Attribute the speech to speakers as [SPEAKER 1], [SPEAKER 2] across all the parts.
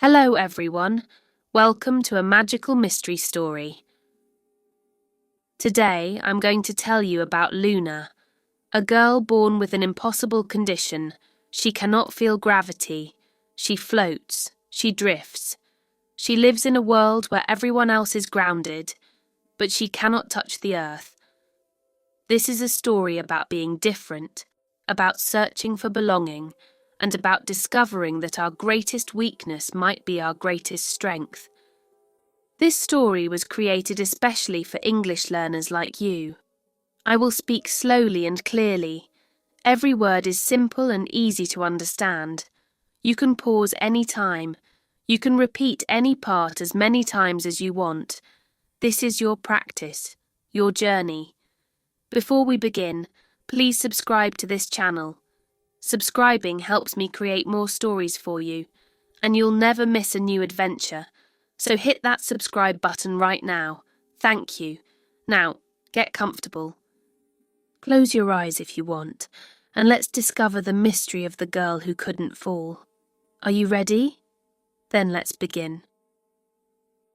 [SPEAKER 1] Hello everyone, welcome to a magical mystery story. Today I'm going to tell you about Luna, a girl born with an impossible condition. She cannot feel gravity, she floats, she drifts. She lives in a world where everyone else is grounded, but she cannot touch the earth. This is a story about being different, about searching for belonging, and about discovering that our greatest weakness might be our greatest strength. This story was created especially for English learners like you. I will speak slowly and clearly. Every word is simple and easy to understand. You can pause any time. You can repeat any part as many times as you want. This is your practice, your journey. Before we begin, please subscribe to this channel. Subscribing helps me create more stories for you, and you'll never miss a new adventure. So hit that subscribe button right now. Thank you. Now, get comfortable. Close your eyes if you want, and let's discover the mystery of the girl who couldn't fall. Are you ready? Then let's begin.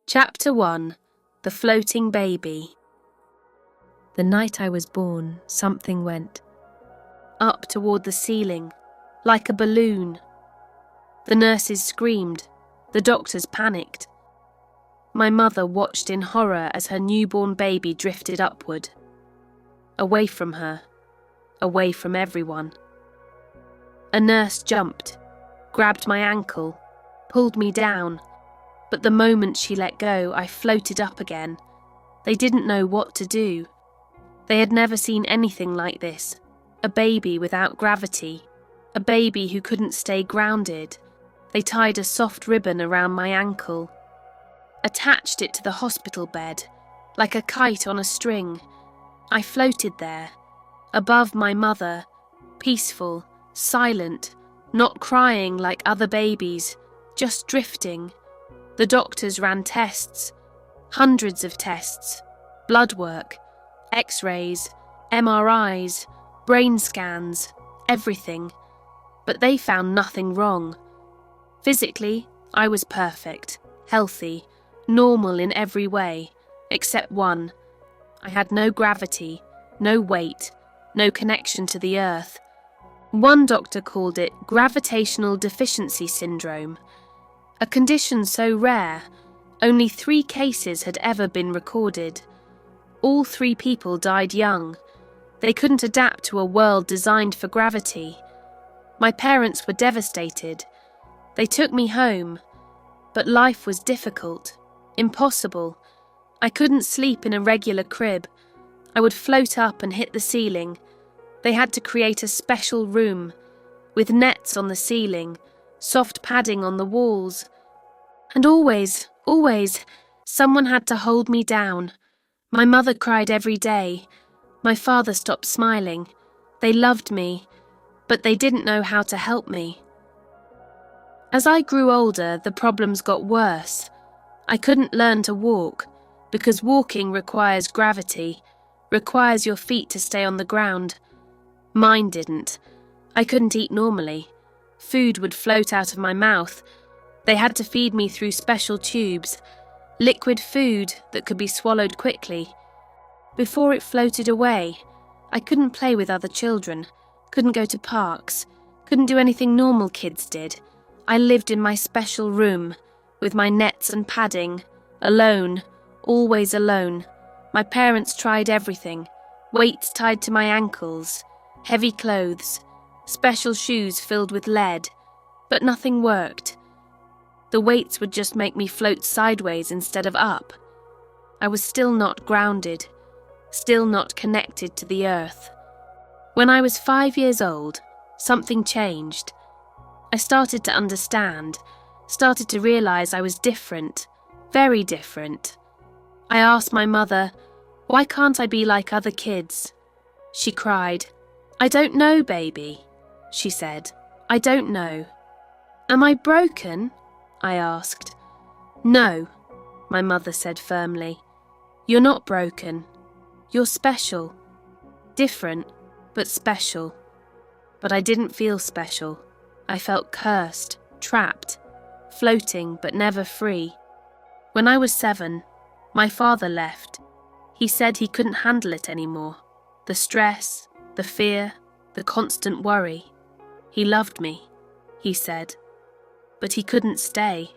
[SPEAKER 1] Chapter 1: The Floating Baby. The night I was born, something went up toward the ceiling, like a balloon. The nurses screamed, the doctors panicked. My mother watched in horror as her newborn baby drifted upward, away from her, away from everyone. A nurse jumped, grabbed my ankle, pulled me down, but the moment she let go, I floated up again. They didn't know what to do. They had never seen anything like this. A baby without gravity, a baby who couldn't stay grounded. They tied a soft ribbon around my ankle, attached it to the hospital bed, like a kite on a string. I floated there, above my mother, peaceful, silent, not crying like other babies, just drifting. The doctors ran tests, hundreds of tests, blood work, X-rays, MRIs, brain scans, everything, but they found nothing wrong. Physically, I was perfect, healthy, normal in every way, except one. I had no gravity, no weight, no connection to the earth. One doctor called it gravitational deficiency syndrome, a condition so rare, only 3 cases had ever been recorded. All 3 people died young. They couldn't adapt to a world designed for gravity. My parents were devastated. They took me home, but life was difficult, impossible. I couldn't sleep in a regular crib. I would float up and hit the ceiling. They had to create a special room, with nets on the ceiling, soft padding on the walls. And always, someone had to hold me down. My mother cried every day. My father stopped smiling. They loved me, but they didn't know how to help me. As I grew older, the problems got worse. I couldn't learn to walk, because walking requires gravity, requires your feet to stay on the ground. Mine didn't. I couldn't eat normally. Food would float out of my mouth. They had to feed me through special tubes, liquid food that could be swallowed quickly. Before it floated away, I couldn't play with other children, couldn't go to parks, couldn't do anything normal kids did. I lived in my special room, with my nets and padding, alone, always alone. My parents tried everything, weights tied to my ankles, heavy clothes, special shoes filled with lead, but nothing worked. The weights would just make me float sideways instead of up. I was still not grounded, still not connected to the earth. When I was 5 years old, something changed. I started to understand, started to realize I was different, very different. I asked my mother, "Why can't I be like other kids?" She cried. "I don't know, baby," she said. "I don't know." "Am I broken?" I asked. "No," my mother said firmly. "You're not broken. You're special. Different, but special." But I didn't feel special. I felt cursed, trapped. floating but never free. When I was 7, my father left. He said he couldn't handle it anymore. The stress, the fear, the constant worry. He loved me, he said, but he couldn't stay.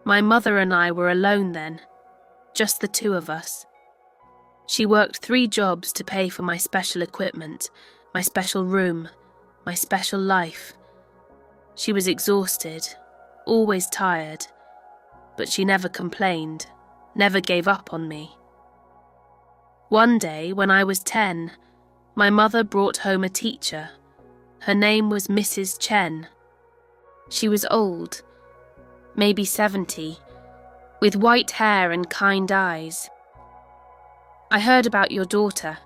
[SPEAKER 1] My mother and I were alone then, just the two of us. She worked 3 jobs to pay for my special equipment, my special room, my special life. She was exhausted, always tired, but she never complained, never gave up on me. One day, when I was 10, my mother brought home a teacher. Her name was Mrs. Chen. She was old, maybe 70, with white hair and kind eyes. "I heard about your daughter,"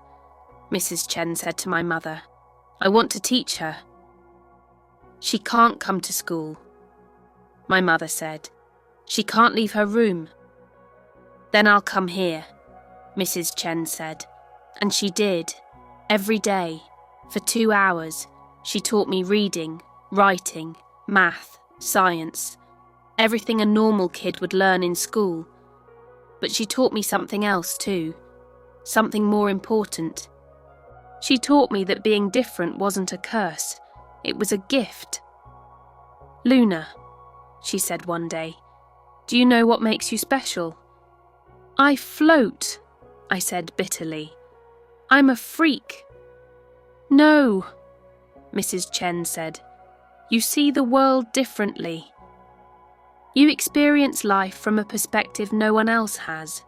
[SPEAKER 1] Mrs. Chen said to my mother. "I want to teach her." "She can't come to school," my mother said. "She can't leave her room." "Then I'll come here," Mrs. Chen said. And she did. Every day, for 2 hours, she taught me reading, writing, math, science, everything a normal kid would learn in school. But she taught me something else too, something more important. She taught me that being different wasn't a curse, it was a gift. "Luna," she said one day, "do you know what makes you special?" "I float," I said bitterly. "I'm a freak." "No," Mrs. Chen said. "You see the world differently. You experience life from a perspective no one else has.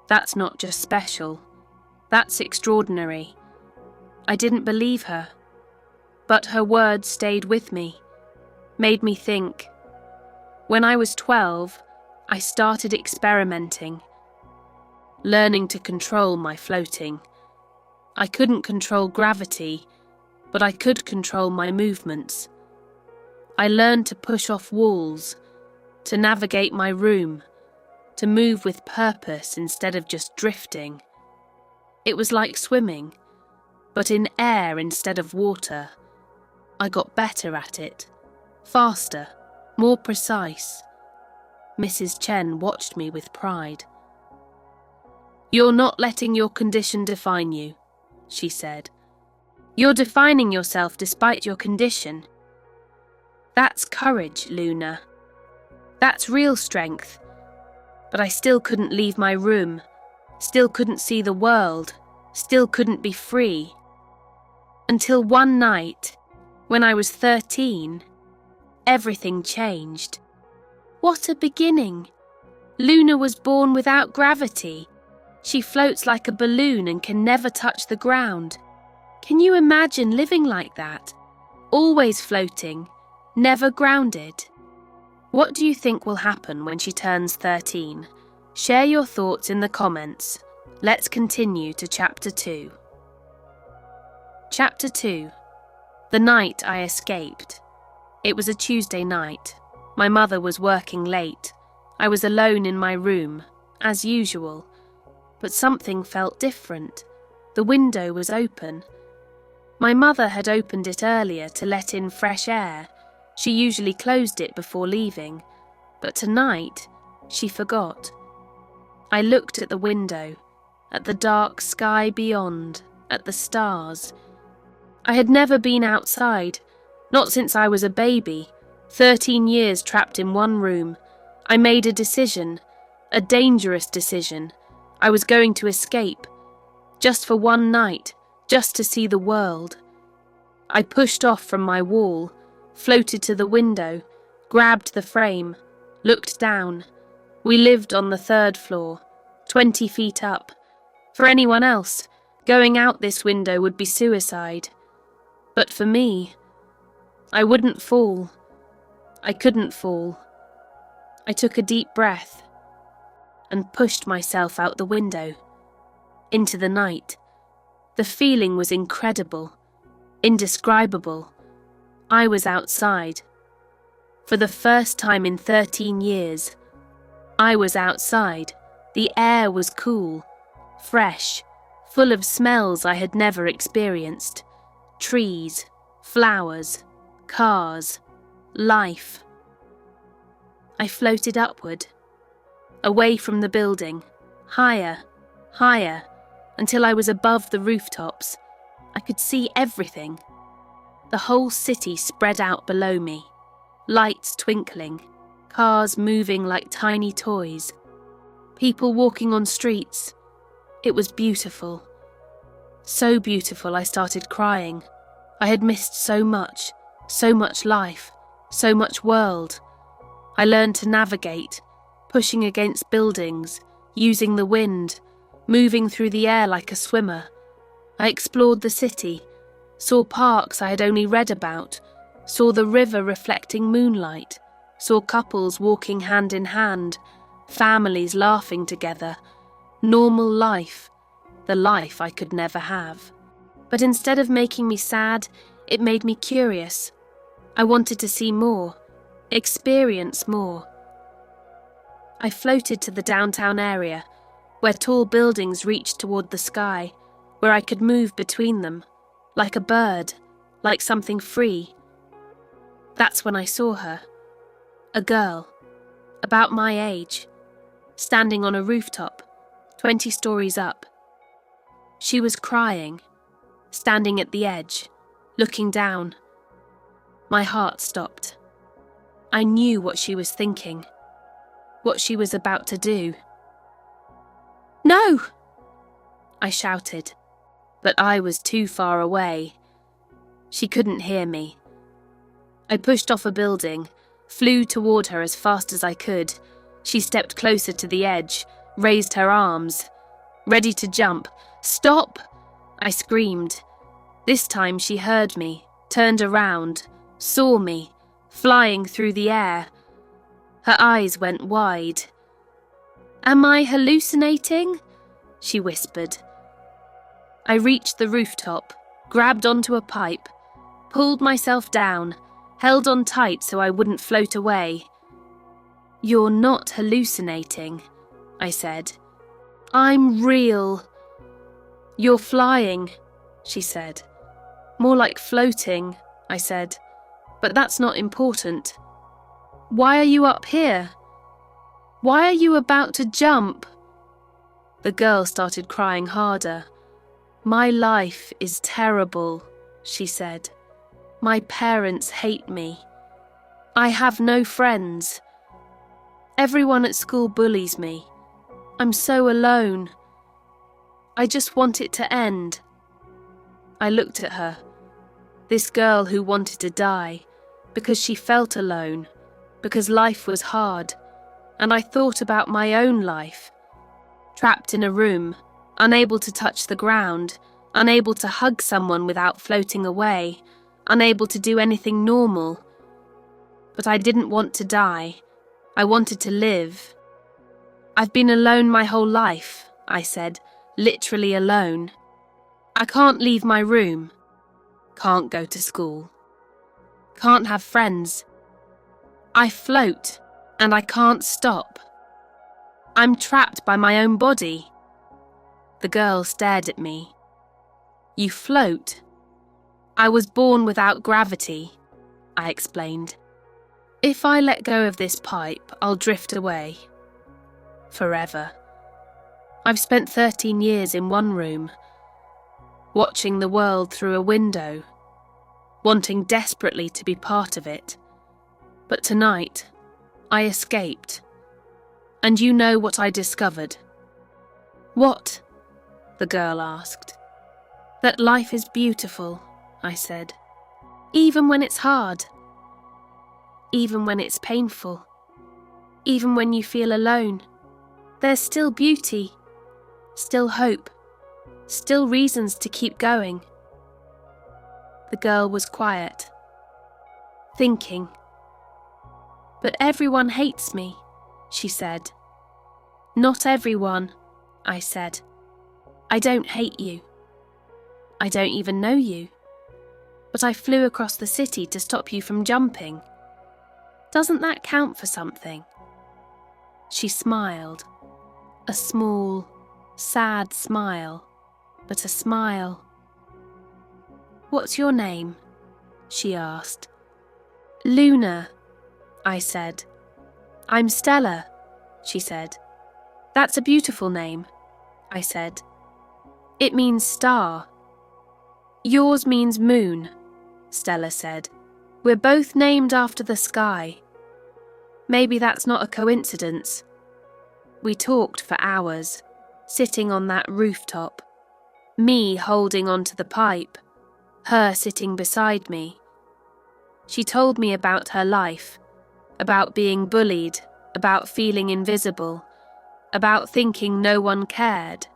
[SPEAKER 1] That's not just special, that's extraordinary." I didn't believe her, but her words stayed with me, made me think. When I was 12, I started experimenting, learning to control my floating. I couldn't control gravity, but I could control my movements. I learned to push off walls, to navigate my room, to move with purpose instead of just drifting. It was like swimming, but in air instead of water. I got better at it, faster, more precise. Mrs. Chen watched me with pride. "You're not letting your condition define you," she said. "You're defining yourself despite your condition. That's courage, Luna. That's real strength." But I still couldn't leave my room, still couldn't see the world, still couldn't be free. Until one night, when I was 13, everything changed. What a beginning! Luna was born without gravity. She floats like a balloon and can never touch the ground. Can you imagine living like that? Always floating, never grounded. What do you think will happen when she turns 13? Share your thoughts in the comments. Let's continue to Chapter 2. Chapter 2. The night I escaped. It was a Tuesday night. My mother was working late. I was alone in my room, as usual. But something felt different. The window was open. My mother had opened it earlier to let in fresh air. She usually closed it before leaving, but tonight she forgot. I looked at the window, at the dark sky beyond, at the stars. I had never been outside, not since I was a baby, 13 years trapped in one room. I made a decision, a dangerous decision. I was going to escape, just for one night, just to see the world. I pushed off from my wall, floated to the window, grabbed the frame, looked down. We lived on the 3rd floor, 20 feet up. For anyone else, going out this window would be suicide. But for me, I wouldn't fall. I couldn't fall. I took a deep breath and pushed myself out the window, into the night. The feeling was incredible, indescribable. I was outside. For the first time in 13 years, I was outside. The air was cool, fresh, full of smells I had never experienced. Trees, flowers, cars, life. I floated upward, away from the building, higher, higher, until I was above the rooftops. I could see everything. The whole city spread out below me, lights twinkling, cars moving like tiny toys, people walking on streets. It was beautiful. So beautiful I started crying. I had missed so much life, so much world. I learned to navigate, pushing against buildings, using the wind, moving through the air like a swimmer. I explored the city, saw parks I had only read about, saw the river reflecting moonlight, saw couples walking hand in hand, families laughing together, normal life, the life I could never have. But instead of making me sad, it made me curious. I wanted to see more, experience more. I floated to the downtown area, where tall buildings reached toward the sky, where I could move between them, like a bird, like something free. That's when I saw her. A girl, about my age, standing on a rooftop, 20 stories up. She was crying, standing at the edge, looking down. My heart stopped. I knew what she was thinking, what she was about to do. "No!" I shouted, but I was too far away. She couldn't hear me. I pushed off a building, flew toward her as fast as I could. She stepped closer to the edge, raised her arms, ready to jump. "Stop!" I screamed. This time she heard me, turned around, saw me, flying through the air. Her eyes went wide. "Am I hallucinating?" she whispered. I reached the rooftop, grabbed onto a pipe, pulled myself down, held on tight so I wouldn't float away. "You're not hallucinating," I said. "I'm real." "You're flying," she said. "More like floating," I said. "But that's not important. Why are you up here? Why are you about to jump?" The girl started crying harder. "My life is terrible," she said. "My parents hate me. I have no friends. Everyone at school bullies me. I'm so alone. I just want it to end." I looked at her, this girl who wanted to die, because she felt alone, because life was hard, and I thought about my own life. Trapped in a room, unable to touch the ground, unable to hug someone without floating away, unable to do anything normal. But I didn't want to die. I wanted to live. "I've been alone my whole life," I said, "literally alone. I can't leave my room. Can't go to school. Can't have friends. I float, and I can't stop. I'm trapped by my own body." The girl stared at me. "You float?" "I was born without gravity," I explained. "If I let go of this pipe, I'll drift away. Forever. I've spent 13 years in one room, watching the world through a window, wanting desperately to be part of it. But tonight, I escaped. And you know what I discovered." "What?" the girl asked. "That life is beautiful," I said. "Even when it's hard. Even when it's painful. Even when you feel alone. There's still beauty, still hope, still reasons to keep going." The girl was quiet, thinking. "But everyone hates me," she said. "Not everyone," I said. "I don't hate you. I don't even know you. But I flew across the city to stop you from jumping. Doesn't that count for something?" She smiled, a small, sad smile, but a smile. "What's your name?" she asked. "Luna," I said. I'm Stella, she said. That's a beautiful name, I said. It means star. Yours means moon, Stella said. We're both named after the sky. Maybe that's not a coincidence. We talked for hours, sitting on that rooftop, me holding onto the pipe, her sitting beside me. She told me about her life, about being bullied, about feeling invisible, about thinking no one cared.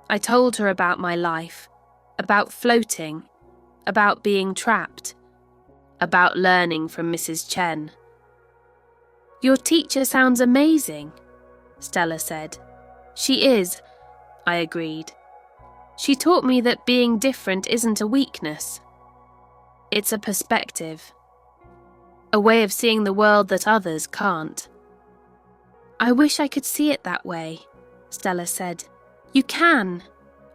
[SPEAKER 1] I told her about my life, about floating, about being trapped, about learning from Mrs. Chen. Your teacher sounds amazing, Stella said. She is, I agreed. She taught me that being different isn't a weakness. It's a perspective, a way of seeing the world that others can't. I wish I could see it that way, Stella said. You can,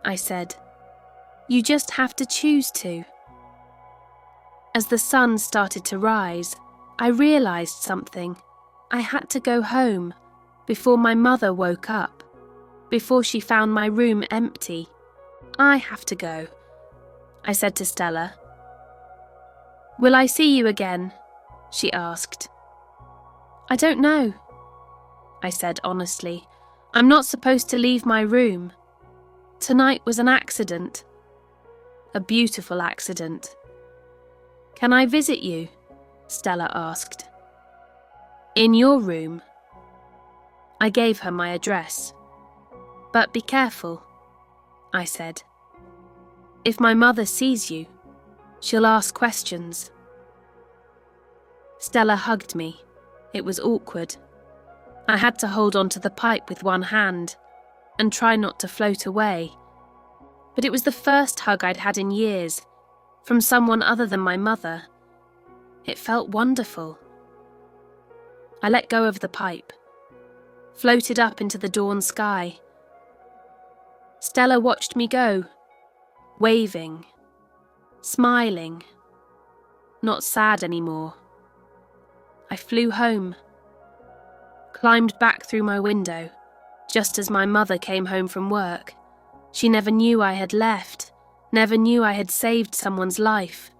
[SPEAKER 1] I said. You just have to choose to. As the sun started to rise, I realized something. I had to go home before my mother woke up, before she found my room empty. I have to go, I said to Stella. Will I see you again? She asked. I don't know, I said honestly. I'm not supposed to leave my room. Tonight was an accident. A beautiful accident. Can I visit you? Stella asked. In your room. I gave her my address. But be careful, I said. If my mother sees you, she'll ask questions. Stella hugged me. It was awkward. I had to hold onto the pipe with one hand and try not to float away. But it was the first hug I'd had in years, from someone other than my mother. It felt wonderful. I let go of the pipe, floated up into the dawn sky. Stella watched me go, waving, smiling, not sad anymore. I flew home, climbed back through my window, just as my mother came home from work. She never knew I had left, never knew I had saved someone's life.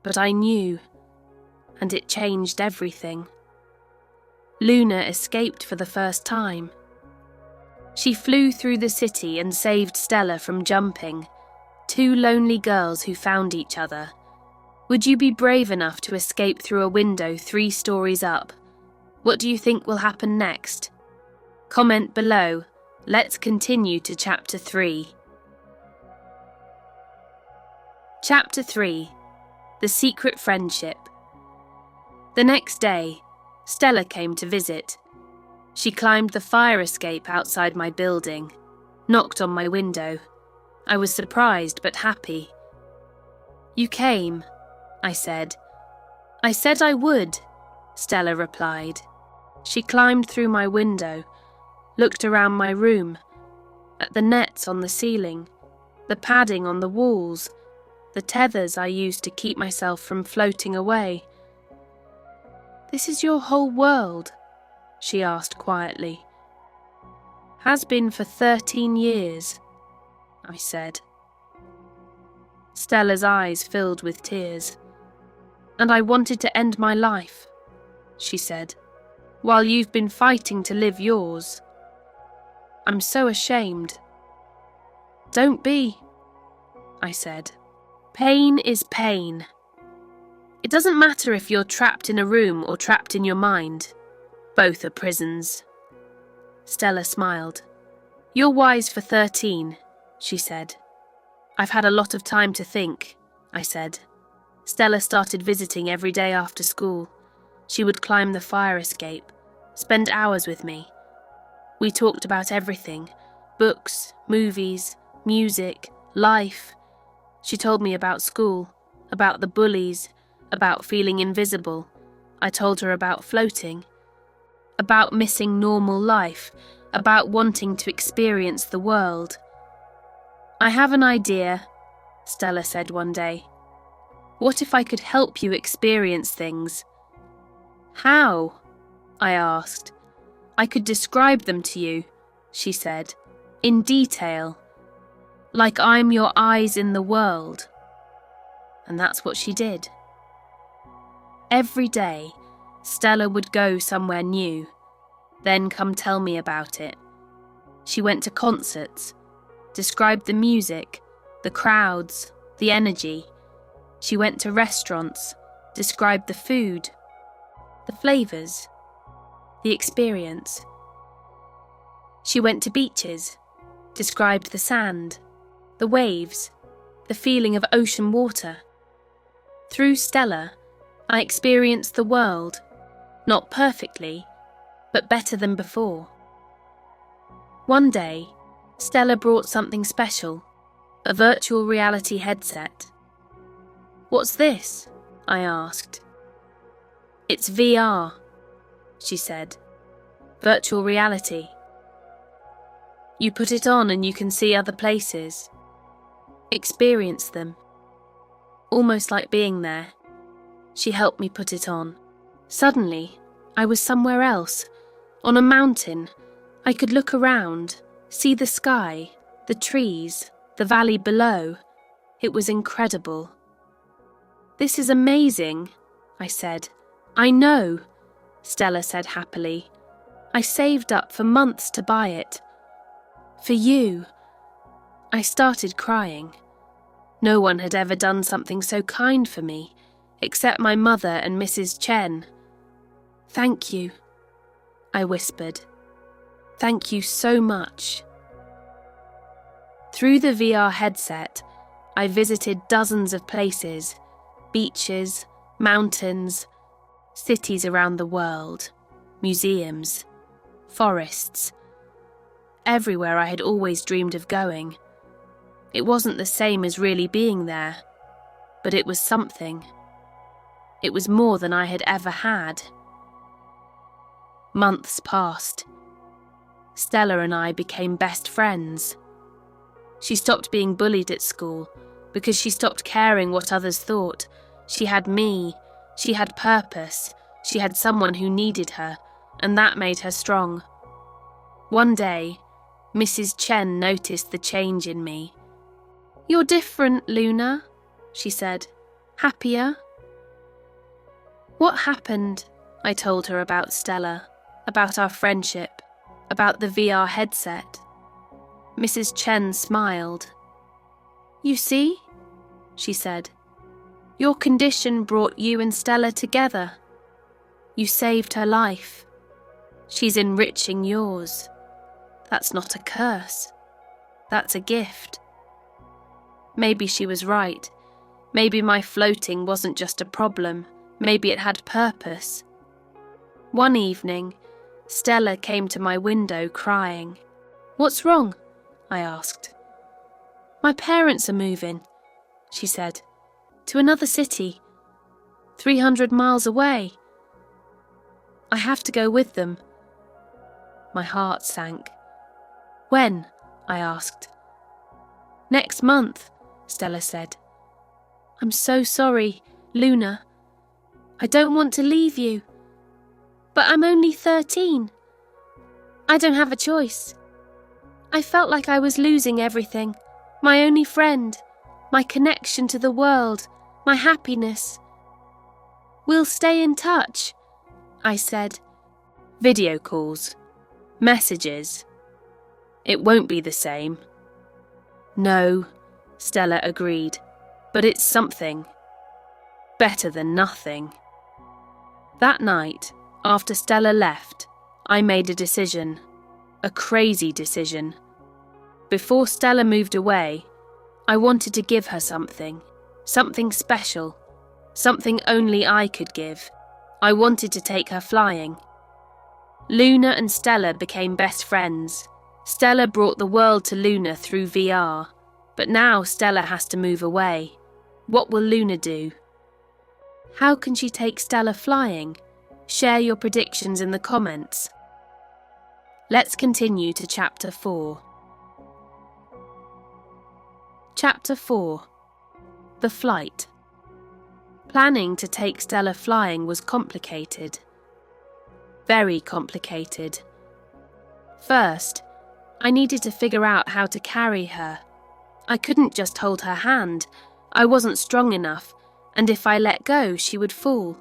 [SPEAKER 1] But I knew, and it changed everything. Luna escaped for the first time. She flew through the city and saved Stella from jumping. Two lonely girls who found each other. Would you be brave enough to escape through a window 3 stories up? What do you think will happen next? Comment below. Let's continue to Chapter 3. Chapter 3. The Secret Friendship. The next day, Stella came to visit. She climbed the fire escape outside my building, knocked on my window. I was surprised but happy. You came, I said. I said I would, Stella replied. She climbed through my window, looked around my room, at the nets on the ceiling, the padding on the walls, the tethers I used to keep myself from floating away. This is your whole world? She asked quietly. Has been for 13 years, I said. Stella's eyes filled with tears. And I wanted to end my life, she said, while you've been fighting to live yours. I'm so ashamed. Don't be, I said. Pain is pain. It doesn't matter if you're trapped in a room or trapped in your mind. Both are prisons. Stella smiled. You're wise for 13, she said. I've had a lot of time to think, I said. Stella started visiting every day after school. She would climb the fire escape, spend hours with me. We talked about everything, books, movies, music, life. She told me about school, about the bullies, about feeling invisible. I told her about floating, about missing normal life, about wanting to experience the world. I have an idea, Stella said one day. What if I could help you experience things? How? I asked. I could describe them to you, she said, in detail, like I'm your eyes in the world. And that's what she did. Every day, Stella would go somewhere new, then come tell me about it. She went to concerts, described the music, the crowds, the energy. She went to restaurants, described the food, the flavours, the experience. She went to beaches, described the sand, the waves, the feeling of ocean water. Through Stella, I experienced the world, not perfectly, but better than before. One day, Stella brought something special, a virtual reality headset. "What's this?" I asked. "It's VR," she said. "Virtual reality. You put it on and you can see other places, experience them, almost like being there." She helped me put it on. Suddenly, I was somewhere else, on a mountain. I could look around, see the sky, the trees, the valley below. It was incredible. "This is amazing," I said. "I know," Stella said happily. "I saved up for months to buy it. For you." I started crying. No one had ever done something so kind for me, except my mother and Mrs. Chen. "Thank you," I whispered. "Thank you so much." Through the VR headset, I visited dozens of places, beaches, mountains, cities around the world, museums, forests, everywhere I had always dreamed of going. It wasn't the same as really being there, but it was something. It was more than I had ever had. Months passed. Stella and I became best friends. She stopped being bullied at school because she stopped caring what others thought. She had me, she had purpose, she had someone who needed her, and that made her strong. One day, Mrs. Chen noticed the change in me. "You're different, Luna," she said. "Happier." "What happened?" I told her about Stella, about our friendship, about the VR headset. Mrs. Chen smiled. "You see," she said, "your condition brought you and Stella together. You saved her life. She's enriching yours. That's not a curse. That's a gift." Maybe she was right. Maybe my floating wasn't just a problem. Maybe it had purpose. One evening, Stella came to my window crying. "What's wrong?" I asked. "My parents are moving," she said, "to another city, 300 miles away. I have to go with them." My heart sank. "When?" I asked. "Next month," Stella said. "I'm so sorry, Luna. I don't want to leave you. But I'm only 13. I don't have a choice. I felt like I was losing everything. My only friend, my connection to the world, my happiness." "We'll stay in touch," I said. "Video calls, messages. It won't be the same." "No," Stella agreed, "but it's something. Better than nothing." That night, after Stella left, I made a decision. A crazy decision. Before Stella moved away, I wanted to give her something special, something only I could give. I wanted to take her flying. Luna and Stella became best friends. Stella brought the world to Luna through VR, but now Stella has to move away. What will Luna do? How can she take Stella flying? Share your predictions in the comments. Let's continue to Chapter 4. Chapter 4. The Flight. Planning to take Stella flying was complicated. Very complicated. First, I needed to figure out how to carry her. I couldn't just hold her hand. I wasn't strong enough, and if I let go, she would fall.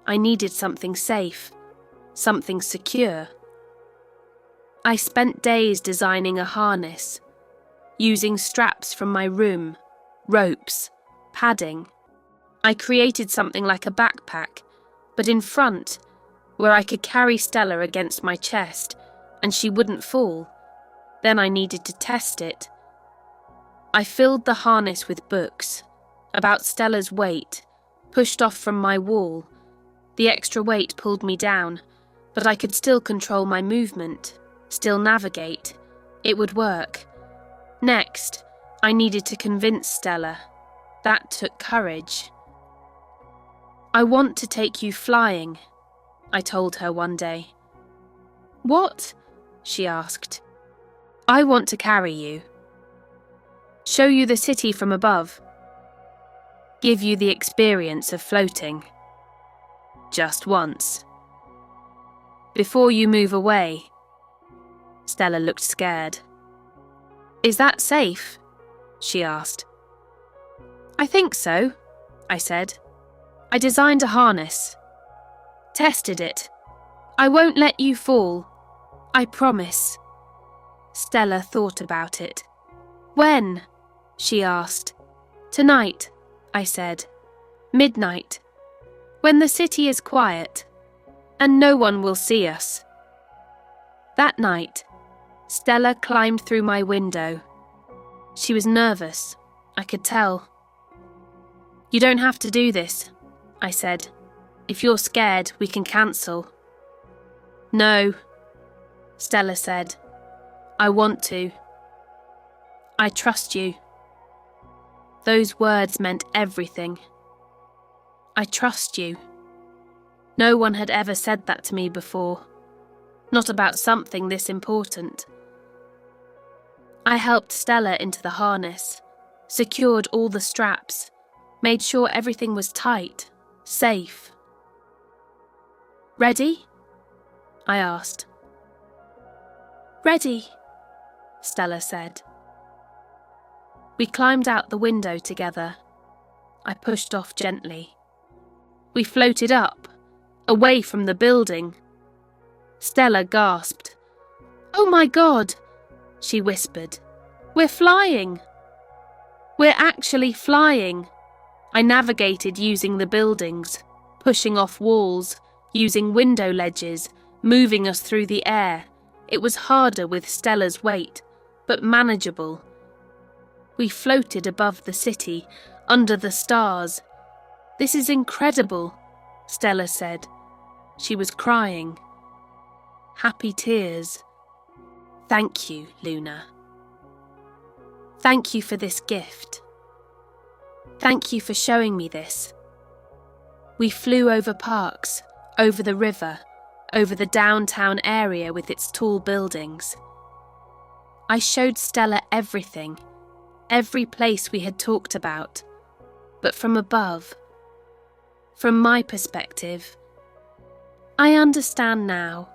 [SPEAKER 1] I needed something safe, something secure. I spent days designing a harness, using straps from my room, ropes, padding. I created something like a backpack, but in front, where I could carry Stella against my chest, and she wouldn't fall. Then I needed to test it. I filled the harness with books, about Stella's weight, pushed off from my wall. The extra weight pulled me down, but I could still control my movement, still navigate. It would work. Next, I needed to convince Stella. That took courage. "I want to take you flying," I told her one day. "What?" she asked. "I want to carry you. Show you the city from above. Give you the experience of floating. Just once. Before you move away." Stella looked scared. "Is that safe?" she asked. "I think so," I said. "I designed a harness. Tested it. I won't let you fall. I promise." Stella thought about it. "When?" she asked. "Tonight," I said. "Midnight. When the city is quiet, and no one will see us." That night, Stella climbed through my window. She was nervous, I could tell. "You don't have to do this," I said. "If you're scared, we can cancel." "No," Stella said. "I want to. I trust you." Those words meant everything. I trust you. No one had ever said that to me before. Not about something this important. I helped Stella into the harness, secured all the straps, made sure everything was tight, safe. "Ready?" I asked. "Ready," Stella said. We climbed out the window together. I pushed off gently. We floated up, away from the building. Stella gasped. "Oh my God," she whispered. "We're flying." "We're actually flying." I navigated using the buildings, pushing off walls, using window ledges, moving us through the air. It was harder with Stella's weight, but manageable. We floated above the city, under the stars. "This is incredible," Stella said. She was crying. Happy tears. "Thank you, Luna. Thank you for this gift. Thank you for showing me this." We flew over parks, over the river, over the downtown area with its tall buildings. I showed Stella everything, every place we had talked about, but from above, from my perspective. "I understand now,"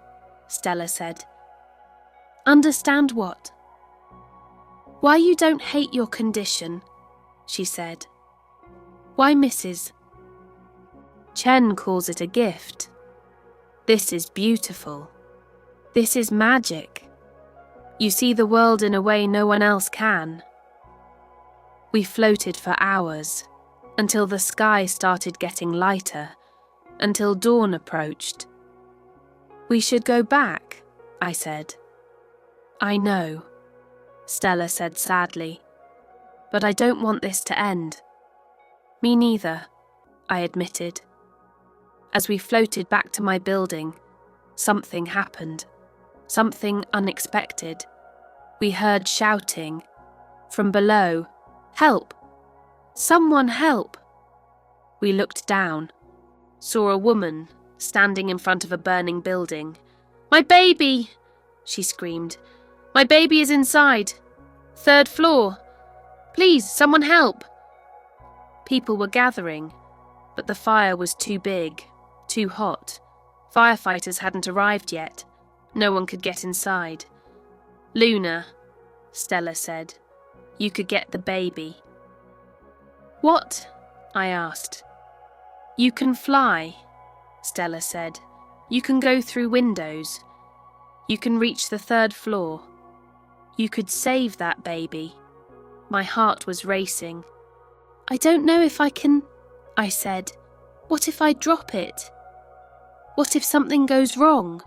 [SPEAKER 1] Stella said. "Understand what?" "Why you don't hate your condition," she said. "Why Mrs. Chen calls it a gift. This is beautiful. This is magic. You see the world in a way no one else can." We floated for hours, until the sky started getting lighter, until dawn approached. "We should go back," I said. "I know," Stella said sadly, "but I don't want this to end." "Me neither," I admitted. As we floated back to my building, something happened. Something unexpected. We heard shouting. From below, "Help! Someone help!" We looked down, saw a woman standing in front of a burning building. "My baby!" she screamed. "My baby is inside. 3rd floor. Please, someone help!" People were gathering, but the fire was too big, too hot. Firefighters hadn't arrived yet. No one could get inside. "Luna," Stella said, "you could get the baby." "What?" I asked. "You can fly," Stella said. "You can go through windows. You can reach the 3rd floor. You could save that baby." My heart was racing. "I don't know if I can," I said. "What if I drop it? What if something goes wrong?"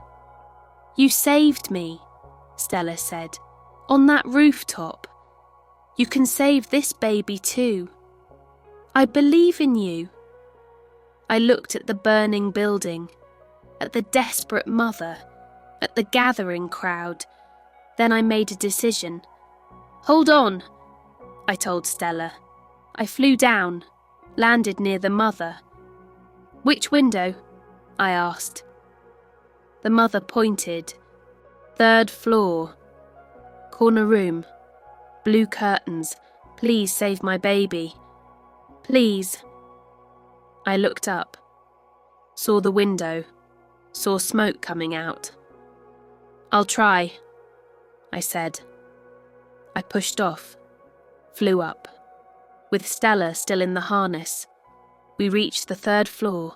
[SPEAKER 1] "You saved me," Stella said, "on that rooftop. You can save this baby too. I believe in you." I looked at the burning building, at the desperate mother, at the gathering crowd. Then I made a decision. "Hold on," I told Stella. I flew down, landed near the mother. "Which window?" I asked. The mother pointed. "3rd floor. Corner room. Blue curtains. Please save my baby. Please." I looked up, saw the window, saw smoke coming out. "I'll try," I said. I pushed off, flew up. With Stella still in the harness, we reached the 3rd floor.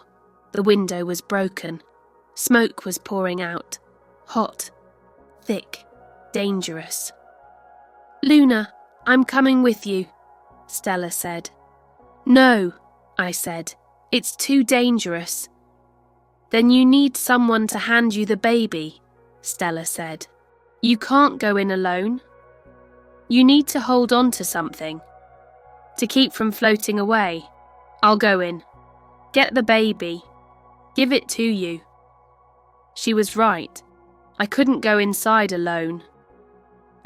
[SPEAKER 1] The window was broken. Smoke was pouring out. Hot, thick, dangerous. "Luna, I'm coming with you," Stella said. "No," I said. "It's too dangerous." "Then you need someone to hand you the baby," Stella said. "You can't go in alone. You need to hold on to something, to keep from floating away. I'll go in. Get the baby. Give it to you." She was right. I couldn't go inside alone.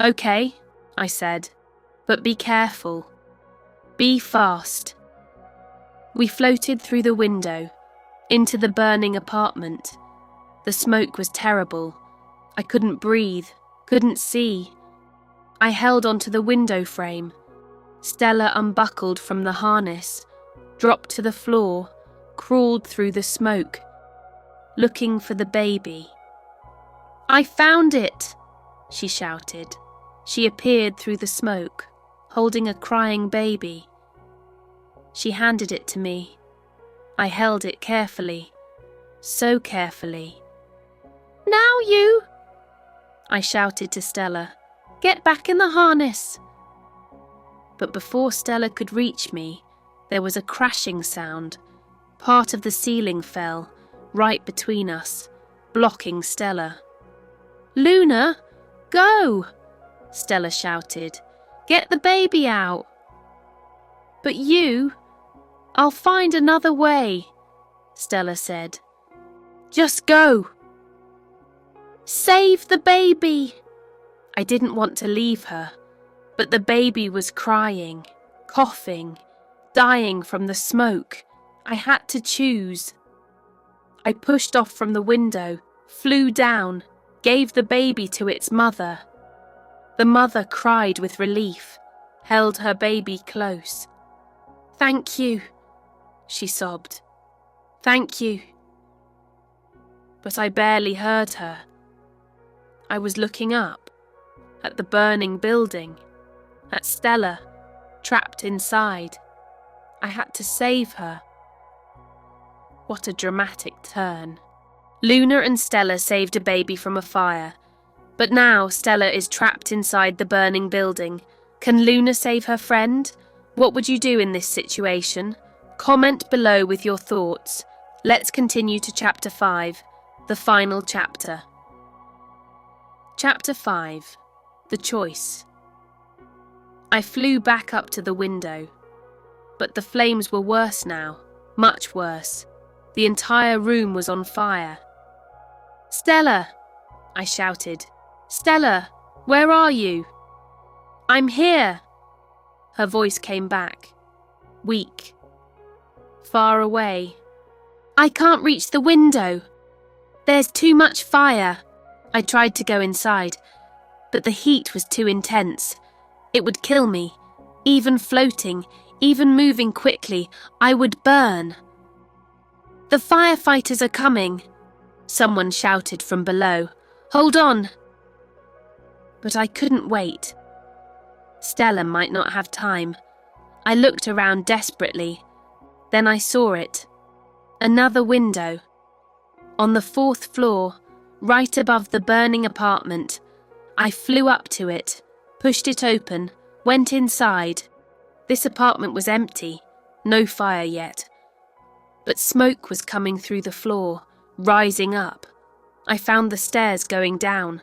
[SPEAKER 1] "Okay," I said, "but be careful. Be fast." We floated through the window, into the burning apartment. The smoke was terrible. I couldn't breathe, couldn't see. I held onto the window frame. Stella unbuckled from the harness, dropped to the floor, crawled through the smoke, looking for the baby. "I found it!" she shouted. She appeared through the smoke, holding a crying baby. She handed it to me. I held it carefully, so carefully. "Now you!" I shouted to Stella. "Get back in the harness!" But before Stella could reach me, there was a crashing sound. Part of the ceiling fell, right between us, blocking Stella. "Luna, go!" Stella shouted. "Get the baby out!" "But you, I'll find another way," Stella said. "Just go." "Save the baby!" I didn't want to leave her, but the baby was crying, coughing, dying from the smoke. I had to choose. I pushed off from the window, flew down, gave the baby to its mother. The mother cried with relief, held her baby close. "Thank you," she sobbed. "Thank you." But I barely heard her. I was looking up, at the burning building, at Stella, trapped inside. I had to save her. What a dramatic turn. Luna and Stella saved a baby from a fire, but now Stella is trapped inside the burning building. Can Luna save her friend? What would you do in this situation? Comment below with your thoughts. Let's continue to Chapter 5, the final chapter. Chapter 5, The Choice. I flew back up to the window, but the flames were worse now, much worse. The entire room was on fire. "Stella!" I shouted. "Stella, where are you?" "I'm here." Her voice came back, weak, far away. "I can't reach the window. There's too much fire." I tried to go inside, but the heat was too intense. It would kill me. Even floating, even moving quickly, I would burn. "The firefighters are coming," someone shouted from below. Hold on! But I couldn't wait. Stella might not have time. I looked around desperately. Then I saw it. Another window. On the 4th floor, right above the burning apartment. I flew up to it, pushed it open, went inside. This apartment was empty, no fire yet. But smoke was coming through the floor, rising up. I found the stairs going down.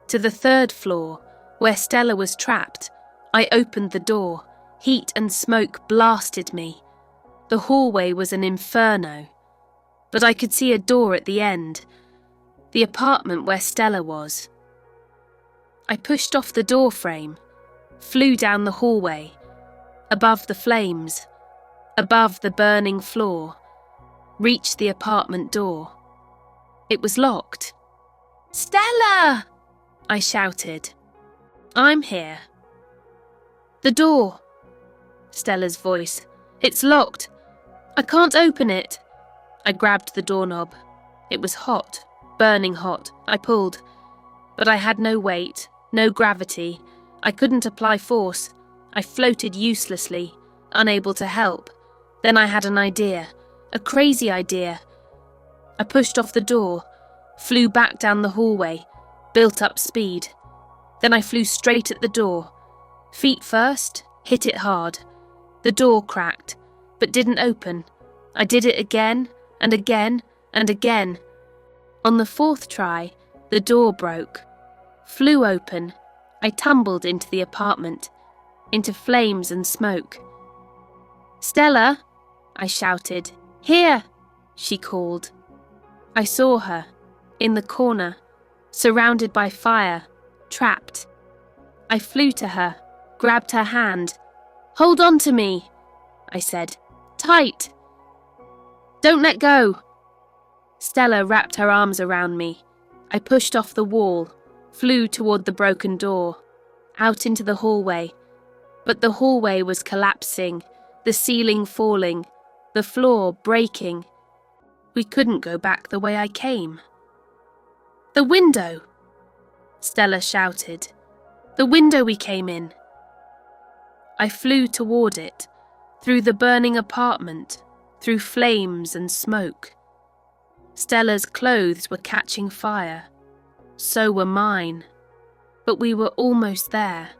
[SPEAKER 1] To the 3rd floor, where Stella was trapped, I opened the door. Heat and smoke blasted me. The hallway was an inferno. But I could see a door at the end. The apartment where Stella was. I pushed off the door frame, flew down the hallway, above the flames, above the burning floor, reached the apartment door. It was locked. "Stella!" I shouted. "I'm here." "The door." Stella's voice. "It's locked. I can't open it." I grabbed the doorknob. It was hot, burning hot. I pulled. But I had no weight, no gravity. I couldn't apply force. I floated uselessly, unable to help. Then I had an idea, a crazy idea. I pushed off the door, flew back down the hallway, built up speed. Then I flew straight at the door. Feet first, hit it hard. The door cracked, but didn't open. I did it again, and again, and again. On the 4th try, the door broke. Flew open. I tumbled into the apartment, into flames and smoke. "Stella!" I shouted. "Here!" she called. I saw her, in the corner, surrounded by fire, trapped. I flew to her, grabbed her hand. "Hold on to me," I said. "Tight. Don't let go." Stella wrapped her arms around me. I pushed off the wall, flew toward the broken door, out into the hallway. But the hallway was collapsing, the ceiling falling, the floor breaking. We couldn't go back the way I came. "The window!" Stella shouted. "The window we came in." I flew toward it, through the burning apartment, through flames and smoke. Stella's clothes were catching fire. So were mine. But we were almost there.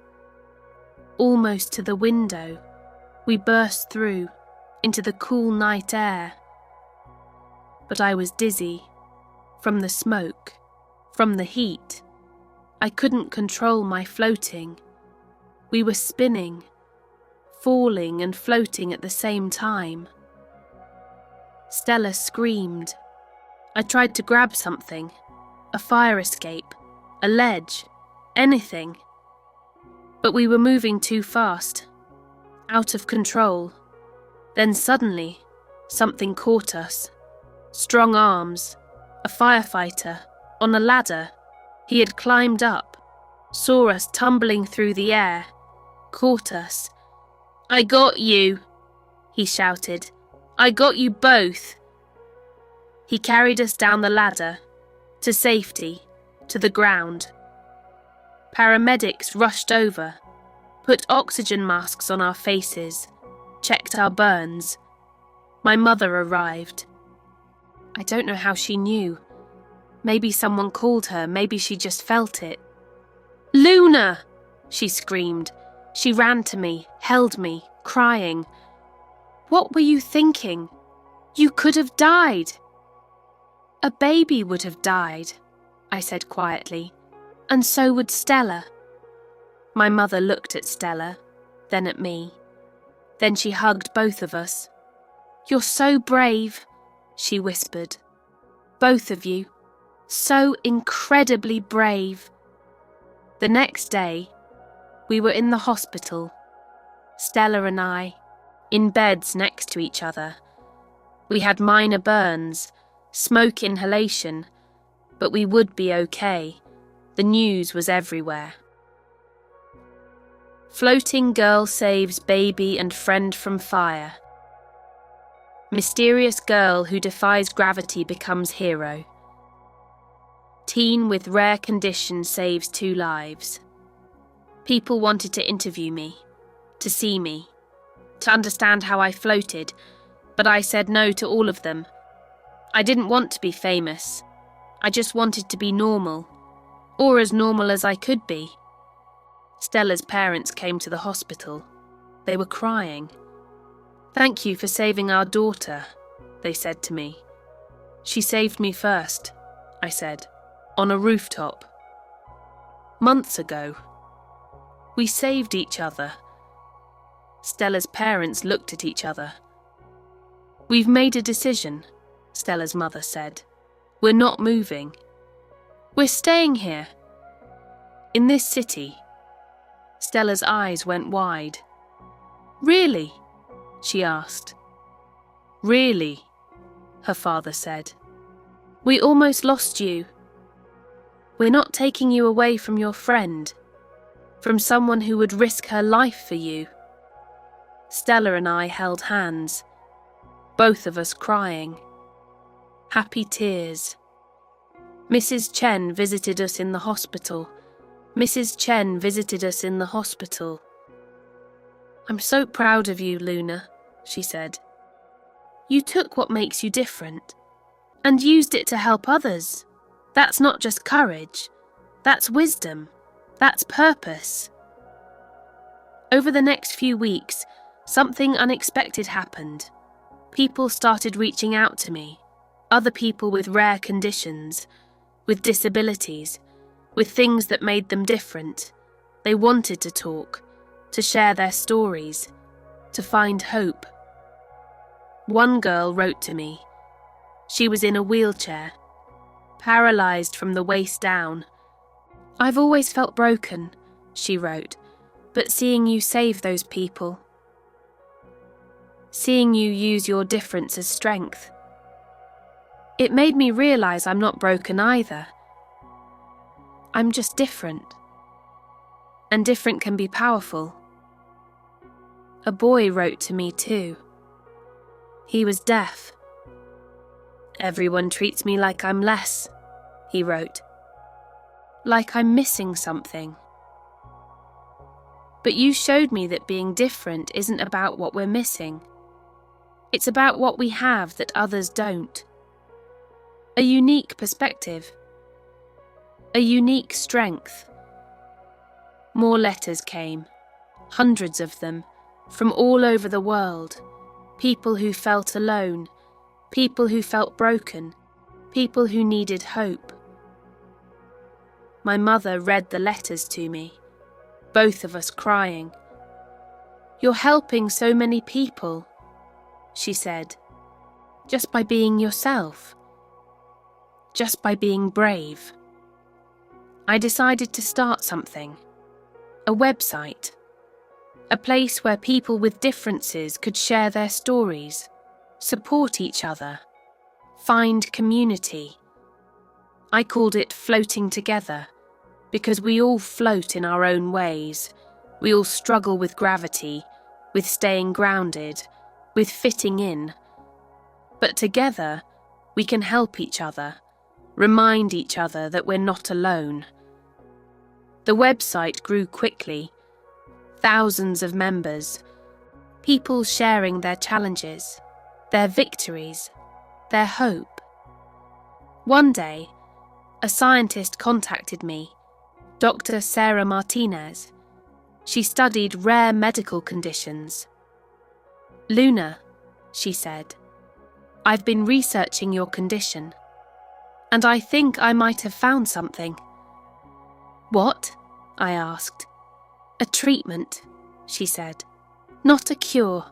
[SPEAKER 1] Almost to the window. We burst through, into the cool night air. But I was dizzy. From the smoke. From the heat. I couldn't control my floating. We were spinning. Falling and floating at the same time. Stella screamed. I tried to grab something. A fire escape. A ledge. Anything. But we were moving too fast. Out of control. Then suddenly, something caught us. Strong arms. A firefighter. On a ladder. He had climbed up. Saw us tumbling through the air. Caught us. "I got you," he shouted. "I got you both." He carried us down the ladder, to safety, to the ground. Paramedics rushed over, put oxygen masks on our faces, checked our burns. My mother arrived. I don't know how she knew. Maybe someone called her, maybe she just felt it. "Luna!" she screamed. She ran to me, held me, crying. "What were you thinking? You could have died." "A baby would have died," I said quietly, "and so would Stella." My mother looked at Stella, then at me. Then she hugged both of us. "You're so brave," she whispered. "Both of you. So incredibly brave." The next day, we were in the hospital. Stella and I, in beds next to each other. We had minor burns, smoke inhalation, but we would be okay. The news was everywhere. Floating girl saves baby and friend from fire. Mysterious girl who defies gravity becomes hero. Teen with rare condition saves 2 lives. People wanted to interview me, to see me, to understand how I floated, but I said no to all of them. I didn't want to be famous. I just wanted to be normal, or as normal as I could be. Stella's parents came to the hospital. They were crying. "Thank you for saving our daughter," they said to me. "She saved me first," I said, "on a rooftop. Months ago. We saved each other." Stella's parents looked at each other. "We've made a decision," Stella's mother said. "We're not moving. We're staying here. In this city." Stella's eyes went wide. "Really?" she asked. "Really," her father said. "We almost lost you. We're not taking you away from your friend, from someone who would risk her life for you." Stella and I held hands, both of us crying. Happy tears. Mrs. Chen visited us in the hospital. Mrs. Chen visited us in the hospital. "I'm so proud of you, Luna," she said. "You took what makes you different and used it to help others. That's not just courage. That's wisdom. That's purpose." Over the next few weeks, something unexpected happened. People started reaching out to me. Other people with rare conditions, with disabilities, with things that made them different. They wanted to talk, to share their stories, to find hope. One girl wrote to me. She was in a wheelchair, paralysed from the waist down. "I've always felt broken," she wrote, "but seeing you save those people, seeing you use your difference as strength, it made me realise I'm not broken either. I'm just different. And different can be powerful." A boy wrote to me too. He was deaf. "Everyone treats me like I'm less," he wrote. "Like I'm missing something. But you showed me that being different isn't about what we're missing. It's about what we have that others don't. A unique perspective. A unique strength." More letters came, hundreds of them, from all over the world. People who felt alone, people who felt broken, people who needed hope. My mother read the letters to me, both of us crying. "You're helping so many people," she said, "just by being yourself, just by being brave." I decided to start something, a website, a place where people with differences could share their stories, support each other, find community. I called it Floating Together, because we all float in our own ways. We all struggle with gravity, with staying grounded, with fitting in. But together, we can help each other, remind each other that we're not alone. The website grew quickly. Thousands of members, people sharing their challenges, their victories, their hope. One day, a scientist contacted me, Dr. Sarah Martinez. She studied rare medical conditions. "Luna," she said, "I've been researching your condition, and I think I might have found something." "What?" I asked. "A treatment," she said. "Not a cure,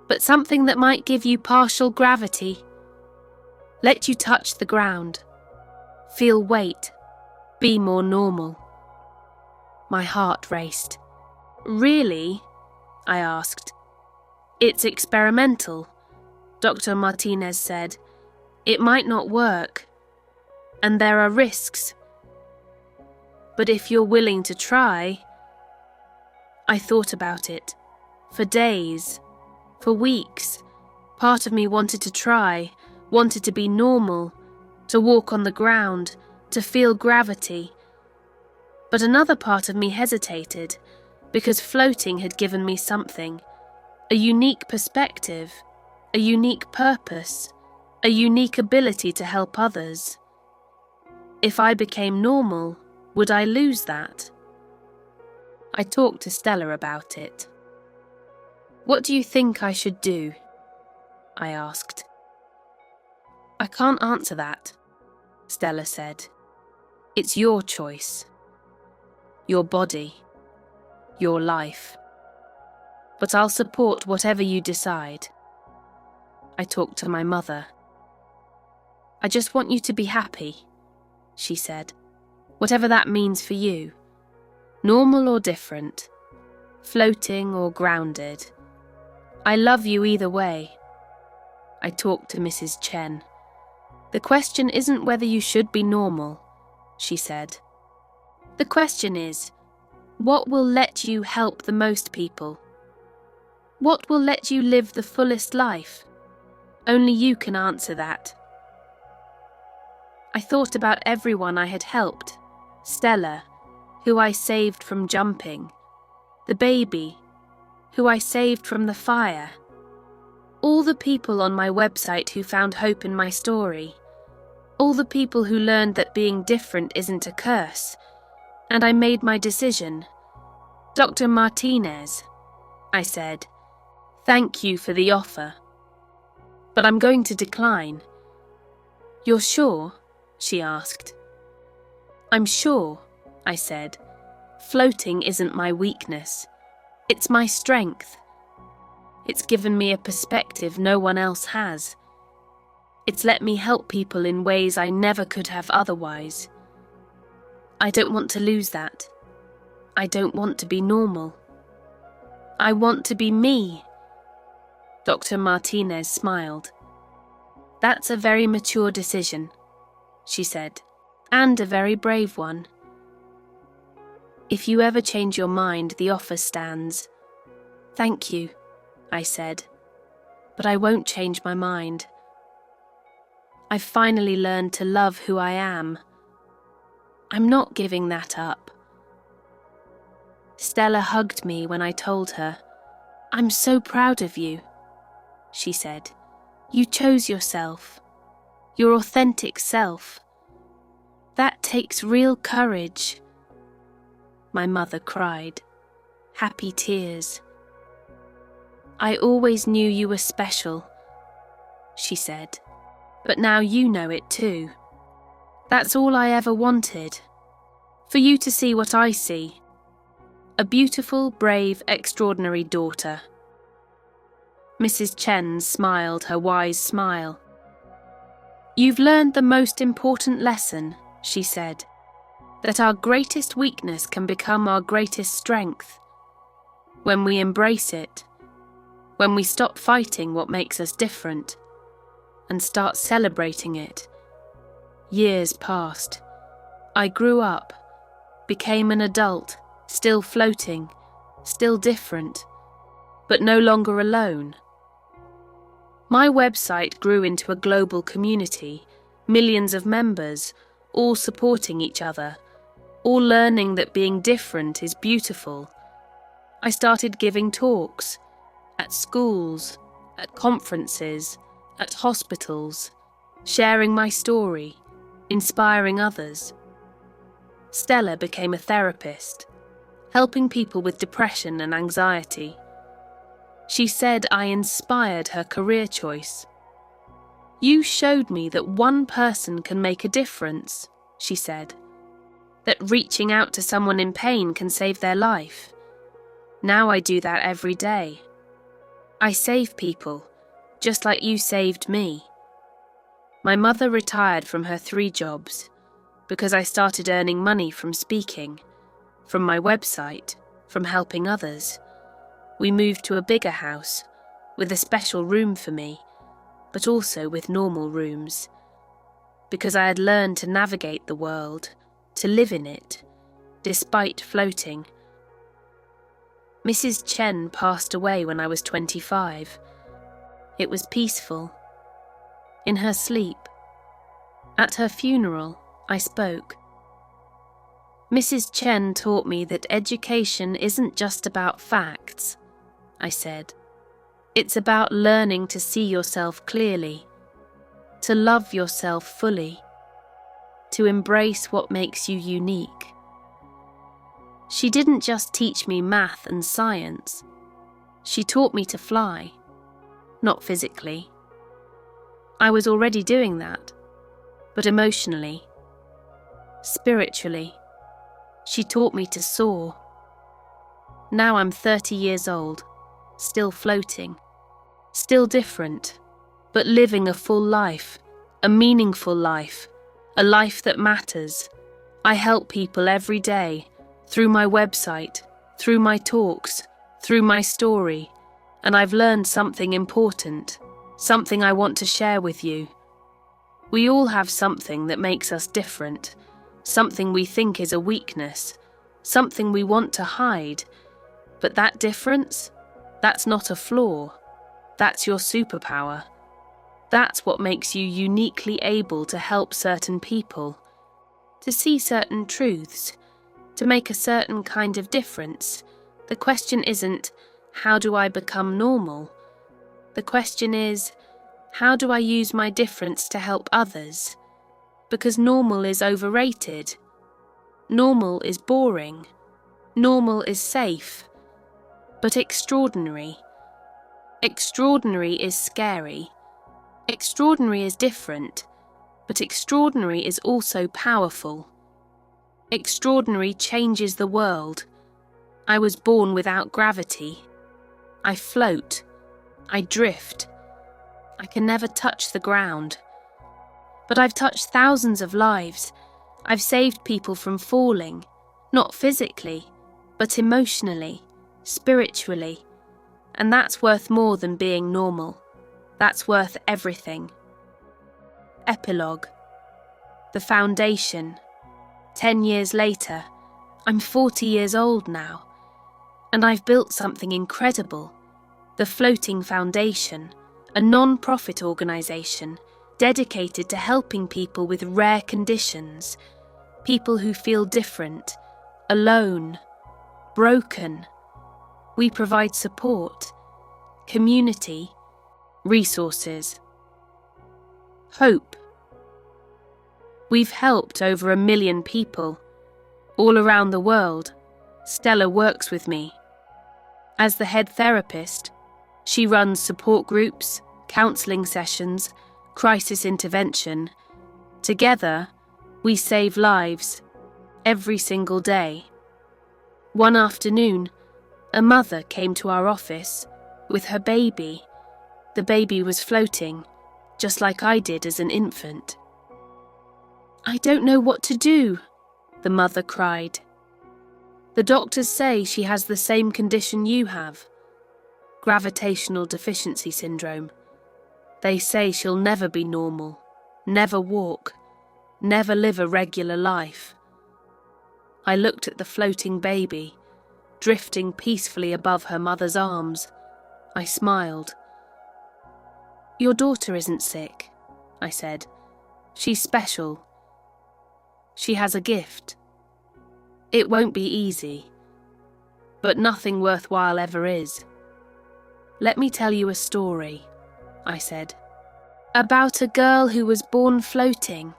[SPEAKER 1] but something that might give you partial gravity. Let you touch the ground, feel weight, be more normal." My heart raced. "Really?" I asked. "It's experimental," Dr. Martinez said. "It might not work, and there are risks. But if you're willing to try..." I thought about it. For days, for weeks. Part of me wanted to try, wanted to be normal, to walk on the ground, to feel gravity. But another part of me hesitated, because floating had given me something, a unique perspective, a unique purpose, a unique ability to help others. If I became normal, would I lose that? I talked to Stella about it. "What do you think I should do?" I asked. "I can't answer that," Stella said. "It's your choice. Your body. Your life. But I'll support whatever you decide." I talked to my mother. "I just want you to be happy," she said. "Whatever that means for you. Normal or different. Floating or grounded. I love you either way." I talked to Mrs. Chen. "The question isn't whether you should be normal," she said. "The question is, what will let you help the most people? What will let you live the fullest life? Only you can answer that." I thought about everyone I had helped. Stella, who I saved from jumping. The baby, who I saved from the fire. All the people on my website who found hope in my story. All the people who learned that being different isn't a curse. And I made my decision. "Dr. Martinez," I said, "thank you for the offer. But I'm going to decline." "You're sure?" she asked. "I'm sure," I said. "Floating isn't my weakness. It's my strength. It's given me a perspective no one else has. It's let me help people in ways I never could have otherwise. I don't want to lose that. I don't want to be normal. I want to be me." Dr. Martinez smiled. "That's a very mature decision," she said, "and a very brave one. If you ever change your mind, the offer stands." "Thank you," I said, "but I won't change my mind. I've finally learned to love who I am. I'm not giving that up." Stella hugged me when I told her. "I'm so proud of you," she said. "You chose yourself, your authentic self. That takes real courage." My mother cried, happy tears. "I always knew you were special," she said, "but now you know it too. That's all I ever wanted, for you to see what I see. A beautiful, brave, extraordinary daughter." Mrs. Chen smiled her wise smile. "You've learned the most important lesson," she said, "that our greatest weakness can become our greatest strength. When we embrace it, when we stop fighting what makes us different, and start celebrating it." Years passed. I grew up, became an adult, still floating, still different, but no longer alone. My website grew into a global community, millions of members, all supporting each other, all learning that being different is beautiful. I started giving talks, at schools, at conferences, at hospitals, sharing my story, inspiring others. Stella became a therapist, helping people with depression and anxiety. She said I inspired her career choice. "You showed me that one person can make a difference," she said. "That reaching out to someone in pain can save their life. Now I do that every day. I save people, just like you saved me." My mother retired from her 3 jobs because I started earning money from speaking, from my website, from helping others. We moved to a bigger house, with a special room for me, but also with normal rooms, because I had learned to navigate the world, to live in it, despite floating. Mrs. Chen passed away when I was 25. It was peaceful. In her sleep. At her funeral, I spoke. Mrs. Chen taught me that education isn't just about facts, I said. It's about learning to see yourself clearly, to love yourself fully, to embrace what makes you unique. She didn't just teach me math and science. She taught me to fly, not physically. I was already doing that, but emotionally, spiritually. She taught me to soar. Now I'm 30 years old, still floating, still different, but living a full life, a meaningful life, a life that matters. I help people every day, through my website, through my talks, through my story, and I've learned something important, something I want to share with you. We all have something that makes us different, something we think is a weakness, something we want to hide. But that difference, that's not a flaw. That's your superpower. That's what makes you uniquely able to help certain people, to see certain truths, to make a certain kind of difference. The question isn't, how do I become normal? The question is, how do I use my difference to help others? Because normal is overrated. Normal is boring. Normal is safe. But extraordinary is scary. Extraordinary is different, but extraordinary is also powerful. Extraordinary changes the world. I was born without gravity. I float. I drift. I can never touch the ground. But I've touched thousands of lives. I've saved people from falling, not physically, but emotionally, spiritually. And that's worth more than being normal. That's worth everything. Epilogue. The foundation. 10 years later, I'm 40 years old now, and I've built something incredible. The Floating Foundation, a non-profit organisation dedicated to helping people with rare conditions, people who feel different, alone, broken. We provide support, community, resources, hope. We've helped over 1 million people, all around the world. Stella works with me. As the head therapist, she runs support groups, counselling sessions, crisis intervention. Together, we save lives, every single day. One afternoon, a mother came to our office with her baby. The baby was floating, just like I did as an infant. "I don't know what to do," the mother cried. "The doctors say she has the same condition you have, gravitational deficiency syndrome. They say she'll never be normal, never walk, never live a regular life." I looked at the floating baby, drifting peacefully above her mother's arms. I smiled. "Your daughter isn't sick," I said. "She's special. She has a gift. It won't be easy, but nothing worthwhile ever is. Let me tell you a story," I said, "about a girl who was born floating,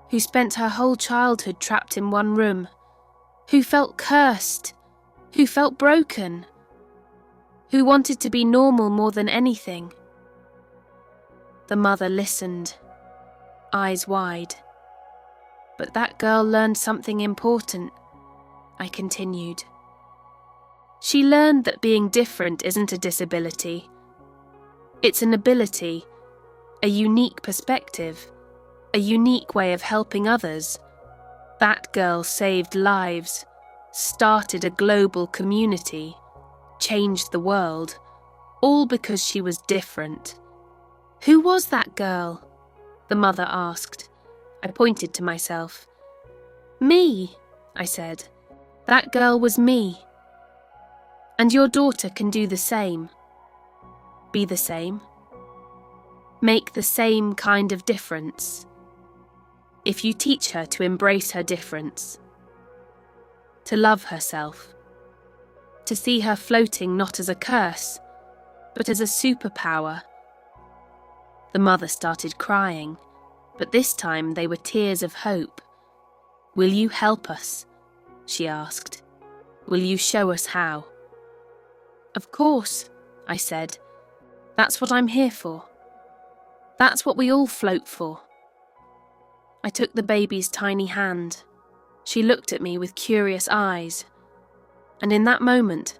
[SPEAKER 1] who spent her whole childhood trapped in one room, who felt cursed, who felt broken, who wanted to be normal more than anything." The mother listened, eyes wide. "But that girl learned something important," I continued. "She learned that being different isn't a disability. It's an ability, a unique perspective, a unique way of helping others. That girl saved lives, started a global community, changed the world, all because she was different." "Who was that girl?" the mother asked. I pointed to myself. "Me," I said. "That girl was me. And your daughter can do the same. Be the same. Make the same kind of difference. if you teach her to embrace her difference, to love herself, to see her floating not as a curse, but as a superpower. The mother started crying, but this time they were tears of hope. "Will you help us?" she asked. "Will you show us how?" "Of course," I said. "That's what I'm here for. That's what we all float for." I took the baby's tiny hand. She looked at me with curious eyes. And in that moment,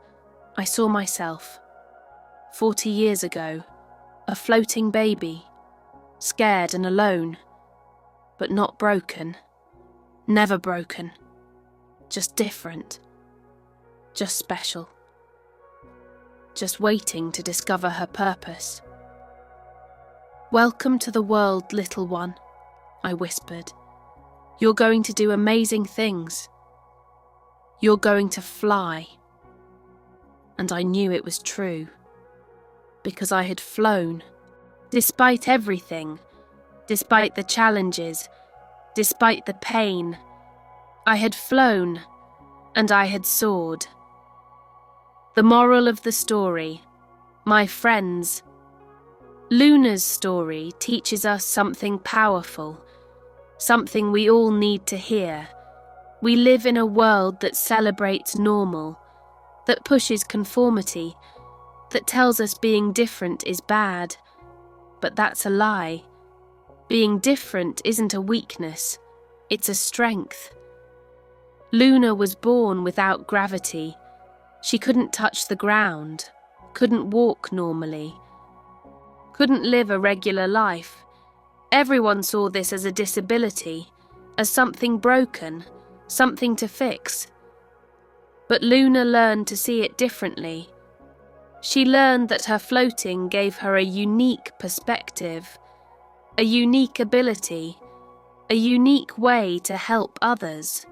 [SPEAKER 1] I saw myself, 40 years ago, a floating baby, scared and alone, but not broken, never broken, just different, just special, just waiting to discover her purpose. "Welcome to the world, little one," I whispered. "You're going to do amazing things. You're going to fly." And I knew it was true, because I had flown, despite everything, despite the challenges, despite the pain. I had flown, and I had soared. The moral of the story, my friends, Luna's story teaches us something powerful, something we all need to hear. We live in a world that celebrates normal, that pushes conformity, that tells us being different is bad. But that's a lie. Being different isn't a weakness, it's a strength. Luna was born without gravity. She couldn't touch the ground, couldn't walk normally, couldn't live a regular life. Everyone saw this as a disability, as something broken, something to fix. But Luna learned to see it differently. She learned that her floating gave her a unique perspective, a unique ability, a unique way to help others.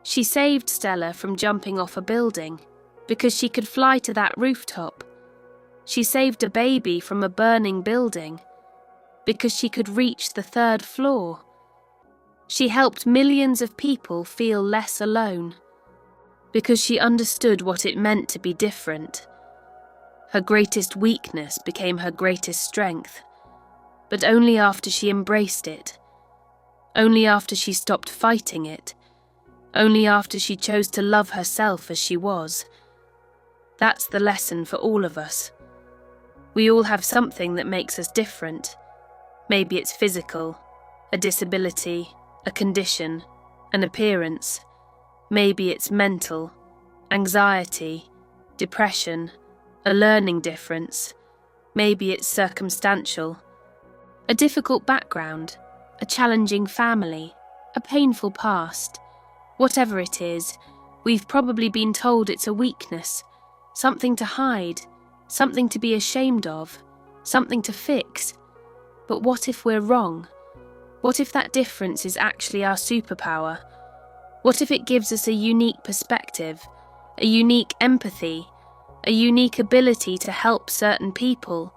[SPEAKER 1] She saved Stella from jumping off a building because she could fly to that rooftop. She saved a baby from a burning building because she could reach the 3rd floor. She helped millions of people feel less alone because she understood what it meant to be different. Her greatest weakness became her greatest strength, but only after she embraced it, only after she stopped fighting it, only after she chose to love herself as she was. That's the lesson for all of us. We all have something that makes us different. Maybe it's physical, a disability, a condition, an appearance. Maybe it's mental, anxiety, depression, a learning difference. Maybe it's circumstantial, a difficult background, a challenging family, a painful past. Whatever it is, we've probably been told it's a weakness, something to hide, something to be ashamed of, something to fix. But what if we're wrong? What if that difference is actually our superpower? What if it gives us a unique perspective, a unique empathy, a unique ability to help certain people?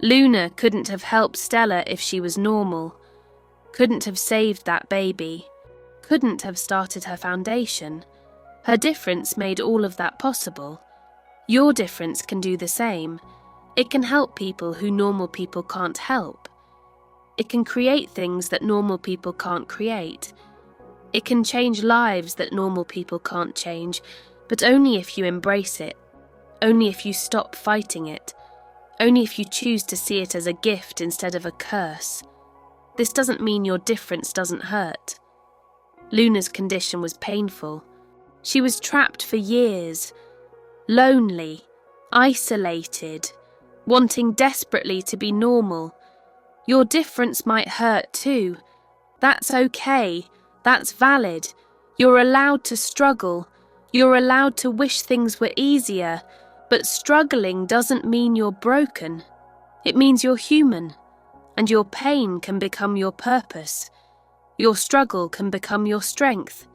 [SPEAKER 1] Luna couldn't have helped Stella if she was normal, couldn't have saved that baby, couldn't have started her foundation. Her difference made all of that possible. Your difference can do the same. It can help people who normal people can't help. It can create things that normal people can't create. It can change lives that normal people can't change, but only if you embrace it, only if you stop fighting it, only if you choose to see it as a gift instead of a curse. This doesn't mean your difference doesn't hurt. Luna's condition was painful. She was trapped for years, lonely, isolated, wanting desperately to be normal. Your difference might hurt too. That's okay. That's valid. You're allowed to struggle. You're allowed to wish things were easier. But struggling doesn't mean you're broken. It means you're human. And your pain can become your purpose. Your struggle can become your strength.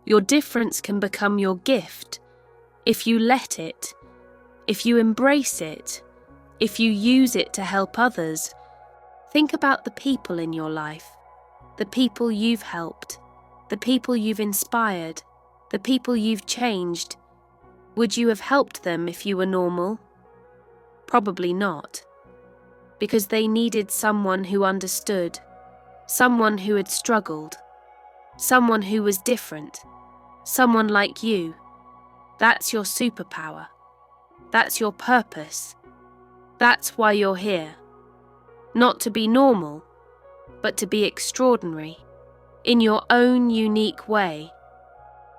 [SPEAKER 1] Your difference can become your gift. If you let it, if you embrace it, if you use it to help others. Think about the people in your life. the people you've helped, the people you've inspired, the people you've changed. Would you have helped them if you were normal? Probably not. Because they needed someone who understood, someone who had struggled, someone who was different, someone like you. That's your superpower. That's your purpose. That's why you're here. Not to be normal, but to be extraordinary, in your own unique way.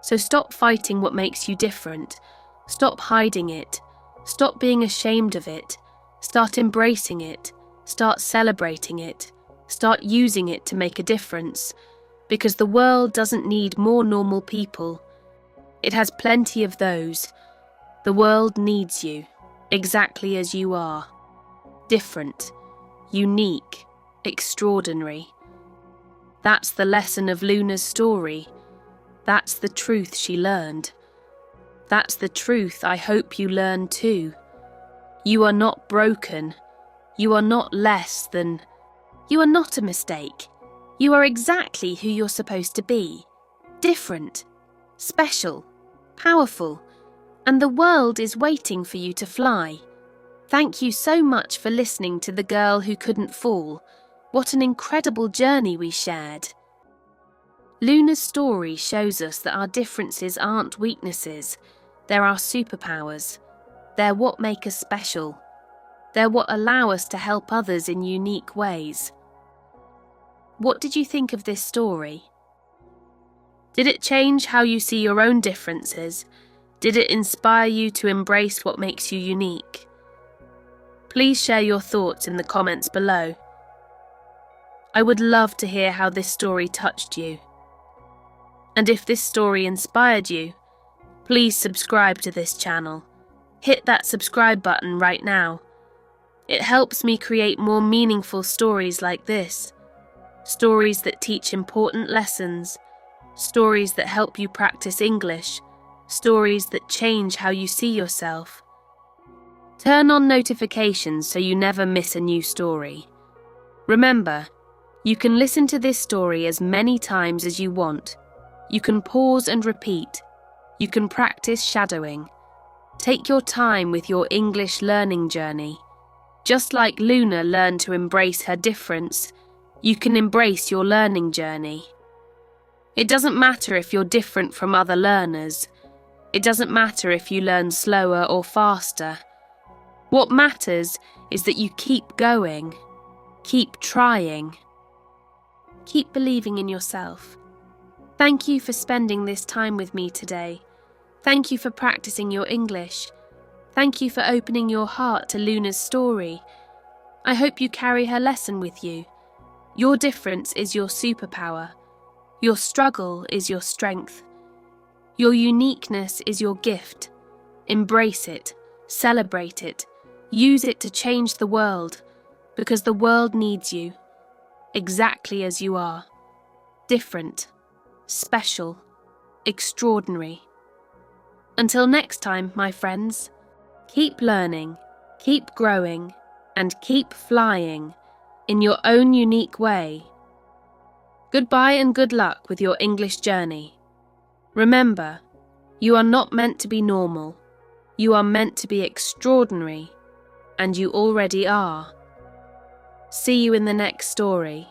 [SPEAKER 1] So stop fighting what makes you different. Stop hiding it. Stop being ashamed of it. Start embracing it. Start celebrating it. Start using it to make a difference. Because the world doesn't need more normal people. It has plenty of those. The world needs you, exactly as you are. Different, unique, extraordinary. That's the lesson of Luna's story. That's the truth she learned. That's the truth I hope you learn too. You are not broken. You are not less than. You are not a mistake. You are exactly who you're supposed to be. Different, special, powerful, and the world is waiting for you to fly. Thank you so much for listening to The Girl Who Couldn't Fall. What an incredible journey we shared. Luna's story shows us that our differences aren't weaknesses. They're our superpowers. They're what make us special. They're what allow us to help others in unique ways. What did you think of this story? Did it change how you see your own differences? Did it inspire you to embrace what makes you unique? Please share your thoughts in the comments below. I would love to hear how this story touched you. And if this story inspired you, please subscribe to this channel. Hit that subscribe button right now. It helps me create more meaningful stories like this. Stories that teach important lessons. Stories that help you practice English. Stories that change how you see yourself. Turn on notifications so you never miss a new story. Remember, you can listen to this story as many times as you want. You can pause and repeat. You can practice shadowing. Take your time with your English learning journey. Just like Luna learned to embrace her difference, you can embrace your learning journey. It doesn't matter if you're different from other learners. It doesn't matter if you learn slower or faster. What matters is that you keep going, keep trying, keep believing in yourself. Thank you for spending this time with me today. Thank you for practicing your English. Thank you for opening your heart to Luna's story. I hope you carry her lesson with you. Your difference is your superpower. Your struggle is your strength. Your uniqueness is your gift. Embrace it, celebrate it, use it to change the world, because the world needs you, exactly as you are. Different, special, extraordinary. Until next time, my friends, keep learning, keep growing, and keep flying in your own unique way. Goodbye and good luck with your English journey. Remember, you are not meant to be normal. You are meant to be extraordinary, and you already are. See you in the next story.